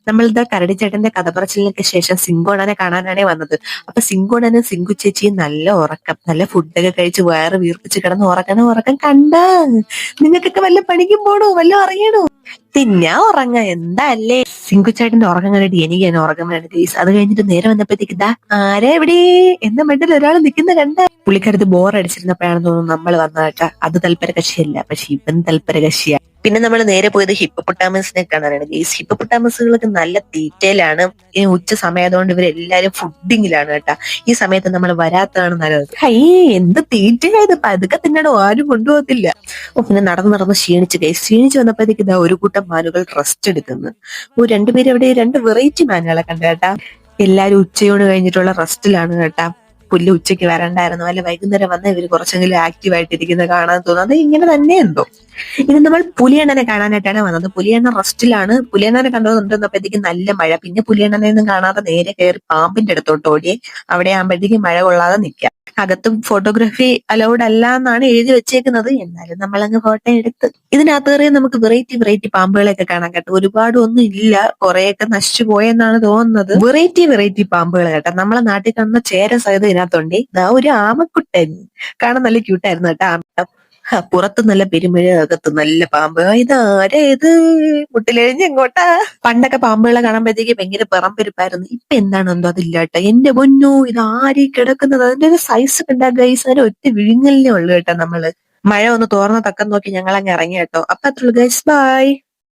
നമ്മളിതാ കരടിച്ചേട്ടന്റെ കഥ പറച്ചിലിനൊക്കെ ശേഷം സിങ്കോണനെ കാണാനാണേ വന്നത്. അപ്പൊ സിങ്കോണനും സിങ്കു ചേച്ചിയും നല്ല ഉറക്കം, നല്ല ഫുഡൊക്കെ കഴിച്ച് വയറ് വീർപ്പിച്ച് കിടന്ന് ഉറക്കം കണ്ട. നിങ്ങൾക്കൊക്കെ വല്ല പണിക്കും പോണോ, വല്ല അറിയണോ? തിന്നാ ഉറങ്ങ എന്താ അല്ലേ? സിങ്കുച്ചേട്ടന്റെ ഉറക്കം കണ്ടിട്ട് എനിക്ക് തന്നെ ഉറക്കം വേണം ഗൈസ്. അത് കഴിഞ്ഞിട്ട് നേരെ വന്നപ്പോഴത്തേക്ക് ഇതാ ആരാ എവിടെ എന്ന മട്ടിൽ ഒരാൾ നിൽക്കുന്ന കണ്ട. പുള്ളിക്കാരത്ത് ബോർ അടിച്ചിരുന്നപ്പോഴാണെന്ന് തോന്നുന്നു നമ്മൾ വന്നതാട്ടാ. അത് തൽപര കക്ഷിയല്ല, പക്ഷെ ഇവൻ തൽപര കക്ഷിയാ. പിന്നെ നമ്മൾ നേരെ പോയത് ഹിപ്പോപ്പൊട്ടാമസിനെ കാണാനാണ് ഗൈസ്. ഹിപ്പോപ്പൊട്ടാമസുകൾക്ക് നല്ല തീറ്റയിലാണ്. ഈ ഉച്ച സമയതുകൊണ്ട് ഇവരെല്ലാരും ഫുഡിങ്ങിലാണ് കേട്ടാ. ഈ സമയത്ത് നമ്മൾ വരാത്തതാണ് നല്ലത്. എന്ത് തീറ്റയായത്, പതുക്കെ തിന്നണോ, ആരും കൊണ്ടുപോകത്തില്ല. പിന്നെ നടന്ന് ക്ഷീണിച്ച് ഗൈസ്. ക്ഷീണിച്ച് വന്നപ്പോഴത്തേക്ക് ഇതാ ഒരു കൂട്ടം മാനുകൾ റെസ്റ്റ് എടുക്കുന്നു. രണ്ടുപേരും അവിടെ രണ്ട് വെറൈറ്റി മാനുകളെ കണ്ട കേട്ടാ. എല്ലാരും ഉച്ചയോട് കഴിഞ്ഞിട്ടുള്ള റെസ്റ്റിലാണ് കേട്ടാ. പുല്ല് ഉച്ചയ്ക്ക് വരണ്ടായിരുന്നു, അല്ല വൈകുന്നേരം വന്ന ഇവര് കുറച്ചെങ്കിലും ആക്റ്റീവ് ആയിട്ടിരിക്കുന്നത് കാണാൻ തോന്നുന്നു. അത് ഇങ്ങനെ തന്നെ എന്തോ. ഇനി നമ്മൾ പുലിയണ്ണനെ കാണാനായിട്ടാണ് വന്നത്. പുലിയണ്ണൻ റെസ്റ്റിലാണ്. പുലിയണ്ണനെ കണ്ടുകൊണ്ടിരുന്നപ്പോഴത്തേക്ക് നല്ല മഴ. പിന്നെ പുലിയണ്ണനെ ഒന്നും കാണാതെ നേരെ കയറി പാമ്പിന്റെ അടുത്തോട്ട് ഓടിയേ. അവിടെ ആകുമ്പോഴത്തേക്ക് മഴ കൊള്ളാതെ നിൽക്കാം. അകത്തും ഫോട്ടോഗ്രാഫി അലൗഡ് അല്ല എന്നാണ് എഴുതി വെച്ചേക്കുന്നത്. എന്നാലും നമ്മളങ്ങ് ഫോട്ടോ എടുത്ത്. ഇതിനകത്ത് കയറിയാൽ നമുക്ക് വെറൈറ്റി പാമ്പുകളെയൊക്കെ കാണാൻ കേട്ടോ. ഒരുപാട് ഒന്നും ഇല്ല, കുറെയൊക്കെ നശിച്ചു പോയെന്നാണ് തോന്നുന്നത്. വെറൈറ്റി പാമ്പുകൾ കേട്ടോ. നമ്മളെ നാട്ടിൽ കാണുന്ന ചേര സഹിതം ഇതിനകത്തുണ്ട്. ഇതാ ഒരു ആമക്കുട്ടൻ, കാണാൻ നല്ല ക്യൂട്ടായിരുന്നു കേട്ടോ. പുറത്ത് നല്ല പെരുമഴ, അകത്ത് നല്ല പാമ്പ്. ഇതാരാ ഇത്? മുട്ടിലെഴിഞ്ഞ് എങ്ങോട്ടാ? പണ്ടൊക്കെ പാമ്പുകളെ കാണുമ്പോഴത്തേക്ക് ഭയങ്കര പെറമ്പെരുപ്പായിരുന്നു. ഇപ്പൊ എന്താണോ എന്തോ അതില്ല കേട്ടോ. എന്റെ പൊന്നോ, ഇത് ആരീ കിടക്കുന്നത്? അതിന്റെ ഒരു സൈസ് കണ്ടാ ഗൈസ്, അതിന് ഒറ്റ വിഴുങ്ങലിനേ ഉള്ളു കേട്ടോ. നമ്മള് മഴ ഒന്ന് തോർന്ന തക്കം നോക്കി ഞങ്ങൾ അങ്ങ് ഇറങ്ങി കേട്ടോ. അപ്പൊ അത്രയുള്ളൂ ഗൈസ്, ബൈ.